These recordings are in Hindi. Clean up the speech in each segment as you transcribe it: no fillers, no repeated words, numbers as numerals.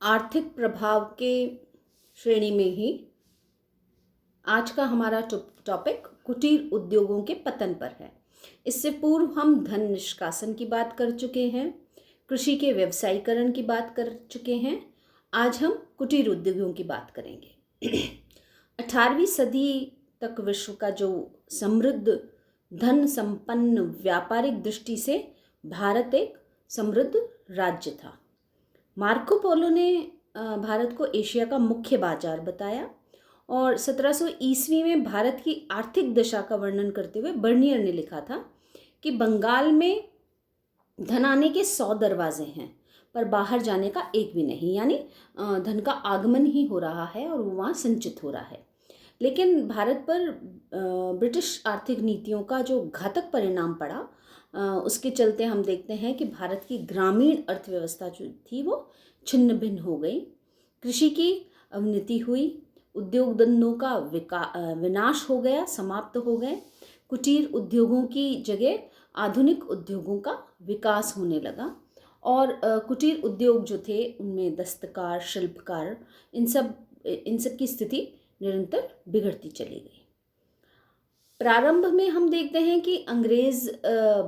आर्थिक प्रभाव के श्रेणी में ही आज का हमारा टॉपिक कुटीर उद्योगों के पतन पर है। इससे पूर्व हम धन निष्कासन की बात कर चुके हैं, कृषि के व्यवसायीकरण की बात कर चुके हैं। आज हम कुटीर उद्योगों की बात करेंगे। 18वीं सदी तक विश्व का जो समृद्ध धन संपन्न व्यापारिक दृष्टि से भारत एक समृद्ध राज्य था। मार्को पोलो ने भारत को एशिया का मुख्य बाजार बताया और 1700 ईस्वी में भारत की आर्थिक दशा का वर्णन करते हुए बर्नियर ने लिखा था कि बंगाल में धन आने के 100 दरवाजे हैं पर बाहर जाने का एक भी नहीं, यानी धन का आगमन ही हो रहा है और वो वहाँ संचित हो रहा है। लेकिन भारत पर ब्रिटिश आर्थिक नीतियों का जो घातक परिणाम पड़ा, उसके चलते हम देखते हैं कि भारत की ग्रामीण अर्थव्यवस्था जो थी वो छिन्न भिन्न हो गई। कृषि की अवनति हुई, उद्योग धंधों का विनाश हो गया, समाप्त हो गए। कुटीर उद्योगों की जगह आधुनिक उद्योगों का विकास होने लगा और कुटीर उद्योग जो थे उनमें दस्तकार, शिल्पकार, इन सब की स्थिति निरंतर बिगड़ती चली गई। प्रारंभ में हम देखते हैं कि अंग्रेज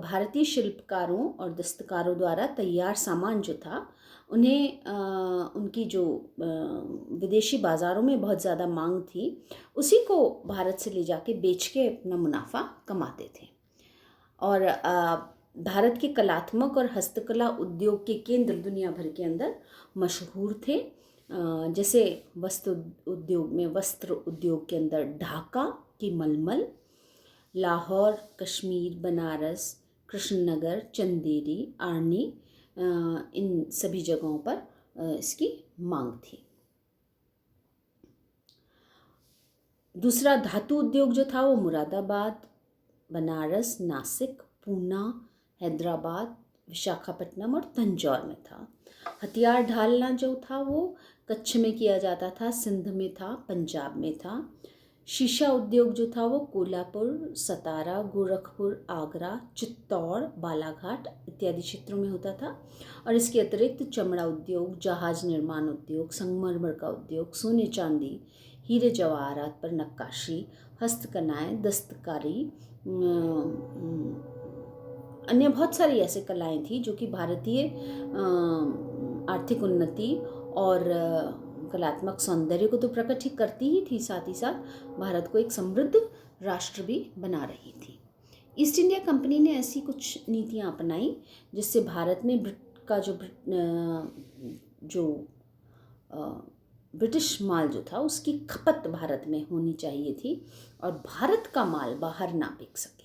भारतीय शिल्पकारों और दस्तकारों द्वारा तैयार सामान जो था उन्हें उनकी जो विदेशी बाज़ारों में बहुत ज़्यादा मांग थी, उसी को भारत से ले जाके बेच के अपना मुनाफा कमाते थे। और भारत के कलात्मक और हस्तकला उद्योग के केंद्र दुनिया भर के अंदर मशहूर थे। जैसे वस्त्र उद्योग के अंदर ढाका की मलमल, लाहौर, कश्मीर, बनारस, कृष्णनगर, चंदेरी, आर्नी, इन सभी जगहों पर इसकी मांग थी। दूसरा धातु उद्योग जो था वो मुरादाबाद, बनारस, नासिक, पूना, हैदराबाद, विशाखापट्टनम और तंजौर में था। हथियार ढालना जो था वो कच्छ में किया जाता था, सिंध में था, पंजाब में था। शीशा उद्योग जो था वो कोल्हापुर, सतारा, गोरखपुर, आगरा, चित्तौड़, बालाघाट इत्यादि क्षेत्रों में होता था। और इसके अतिरिक्त चमड़ा उद्योग, जहाज निर्माण उद्योग, संगमरमर का उद्योग, सोने चांदी, हीरे जवाहरात पर नक्काशी, हस्तकलाएँ, दस्तकारी, अन्य बहुत सारी ऐसे कलाएं थी जो कि भारतीय आर्थिक उन्नति और कलात्मक सौंदर्य को तो प्रकट ही करती ही थी, साथ ही साथ भारत को एक समृद्ध राष्ट्र भी बना रही थी। ईस्ट इंडिया कंपनी ने ऐसी कुछ नीतियां अपनाई जिससे भारत में ब्रिटिश माल जो था उसकी खपत भारत में होनी चाहिए थी और भारत का माल बाहर ना बिक सके।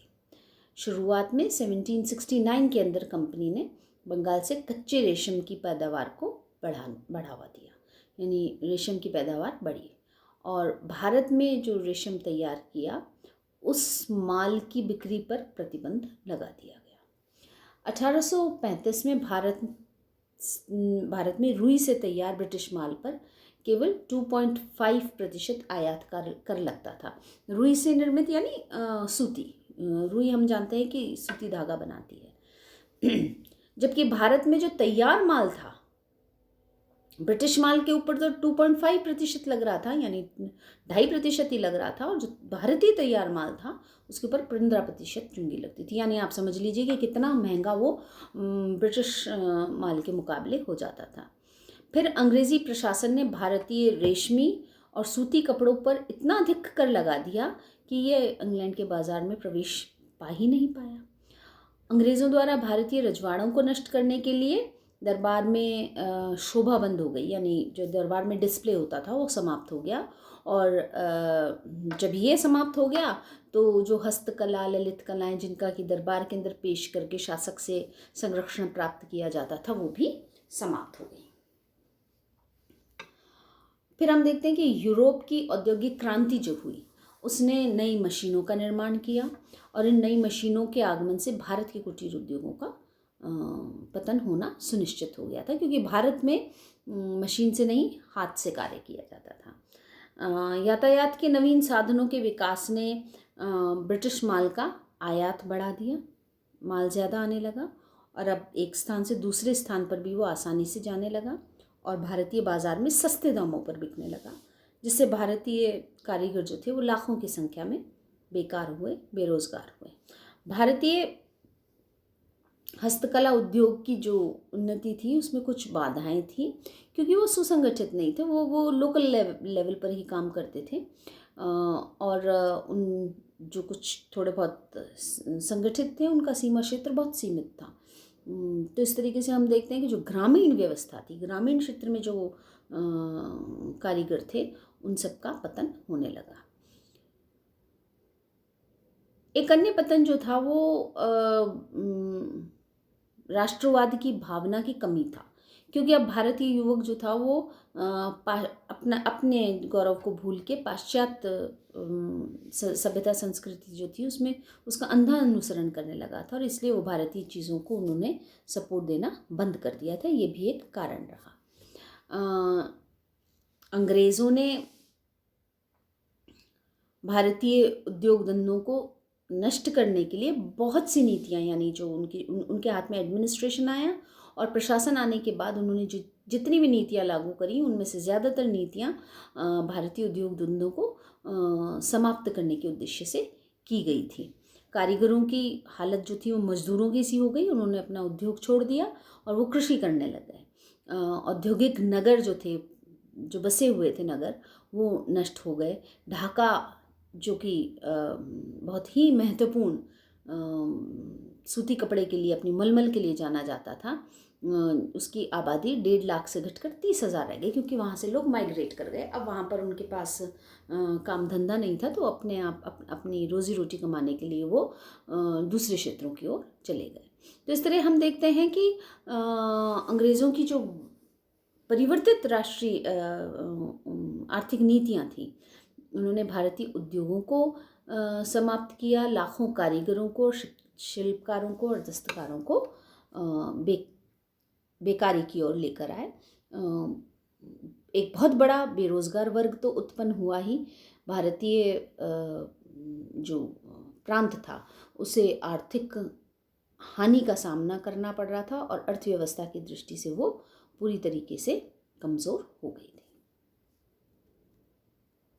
शुरुआत में 1769 के अंदर कंपनी ने बंगाल से कच्चे रेशम की पैदावार को बढ़ावा दिया, यानी रेशम की पैदावार बढ़ी और भारत में जो रेशम तैयार किया उस माल की बिक्री पर प्रतिबंध लगा दिया गया। 1835 में भारत में रुई से तैयार ब्रिटिश माल पर केवल 2.5% आयात कर लगता था। रुई से निर्मित यानी सूती, रुई हम जानते हैं कि सूती धागा बनाती है। जबकि भारत में जो तैयार माल था, ब्रिटिश माल के ऊपर तो 2.5% लग रहा था, यानी 2.5% ही लग रहा था, और जो भारतीय तैयार माल था उसके ऊपर 15% चुंगी लगती थी। यानी आप समझ लीजिए कि कितना महंगा वो ब्रिटिश माल के मुकाबले हो जाता था। फिर अंग्रेज़ी प्रशासन ने भारतीय रेशमी और सूती कपड़ों पर इतना अधिक कर लगा दिया कि ये इंग्लैंड के बाज़ार में प्रवेश पा ही नहीं पाया। अंग्रेज़ों द्वारा भारतीय रजवाड़ों को नष्ट करने के लिए दरबार में शोभा बंद हो गई, यानी जो दरबार में डिस्प्ले होता था वो समाप्त हो गया। और जब ये समाप्त हो गया तो जो हस्तकला, ललित कलाएं जिनका कि दरबार के अंदर पेश करके शासक से संरक्षण प्राप्त किया जाता था वो भी समाप्त हो गई। फिर हम देखते हैं कि यूरोप की औद्योगिक क्रांति जो हुई उसने नई मशीनों का निर्माण किया और इन नई मशीनों के आगमन से भारत के कुटीर उद्योगों का पतन होना सुनिश्चित हो गया था, क्योंकि भारत में मशीन से नहीं हाथ से कार्य किया जाता था। यातायात के नवीन साधनों के विकास ने ब्रिटिश माल का आयात बढ़ा दिया, माल ज़्यादा आने लगा और अब एक स्थान से दूसरे स्थान पर भी वो आसानी से जाने लगा और भारतीय बाज़ार में सस्ते दामों पर बिकने लगा, जिससे भारतीय कारीगर जो थे वो लाखों की संख्या में बेकार हुए, बेरोज़गार हुए। भारतीय हस्तकला उद्योग की जो उन्नति थी उसमें कुछ बाधाएं थी, क्योंकि वो सुसंगठित नहीं थे, वो लोकल लेवल पर ही काम करते थे। और उन जो कुछ थोड़े बहुत संगठित थे उनका सीमा क्षेत्र बहुत सीमित था। तो इस तरीके से हम देखते हैं कि जो ग्रामीण व्यवस्था थी, ग्रामीण क्षेत्र में जो कारीगर थे, उन सब का पतन होने लगा। एक अन्य पतन जो था वो राष्ट्रवाद की भावना की कमी था, क्योंकि अब भारतीय युवक जो था वो अपने गौरव को भूल के पाश्चात्य सभ्यता संस्कृति जो थी उसमें उसका अंधा अनुसरण करने लगा था, और इसलिए वो भारतीय चीज़ों को उन्होंने सपोर्ट देना बंद कर दिया था। ये भी एक कारण रहा। अंग्रेज़ों ने भारतीय उद्योग धंधों को नष्ट करने के लिए बहुत सी नीतियाँ, यानी जो उनके हाथ में एडमिनिस्ट्रेशन आया और प्रशासन आने के बाद उन्होंने जितनी भी नीतियाँ लागू करी, उनमें से ज़्यादातर नीतियाँ भारतीय उद्योग धंधों को समाप्त करने के उद्देश्य से की गई थी। कारीगरों की हालत जो थी वो मजदूरों की सी हो गई, उन्होंने अपना उद्योग छोड़ दिया और वो कृषि करने लग गए। औद्योगिक नगर जो थे, जो बसे हुए थे नगर, वो नष्ट हो गए। ढाका जो कि बहुत ही महत्वपूर्ण सूती कपड़े के लिए, अपनी मलमल के लिए जाना जाता था, उसकी आबादी 1.5 लाख से घटकर 30,000 रह गई, क्योंकि वहाँ से लोग माइग्रेट कर गए। अब वहाँ पर उनके पास काम धंधा नहीं था, तो अपनी रोज़ी रोटी कमाने के लिए वो दूसरे क्षेत्रों की ओर चले गए। तो इस तरह हम देखते हैं कि अंग्रेज़ों की जो परिवर्तित राष्ट्रीय आर्थिक नीतियाँ थी, उन्होंने भारतीय उद्योगों को समाप्त किया, लाखों कारीगरों को, शिल्पकारों को और दस्तकारों को बेकारी की ओर लेकर आए। एक बहुत बड़ा बेरोजगार वर्ग तो उत्पन्न हुआ ही, भारतीय जो प्रांत था उसे आर्थिक हानि का सामना करना पड़ रहा था, और अर्थव्यवस्था की दृष्टि से वो पूरी तरीके से कमज़ोर हो गई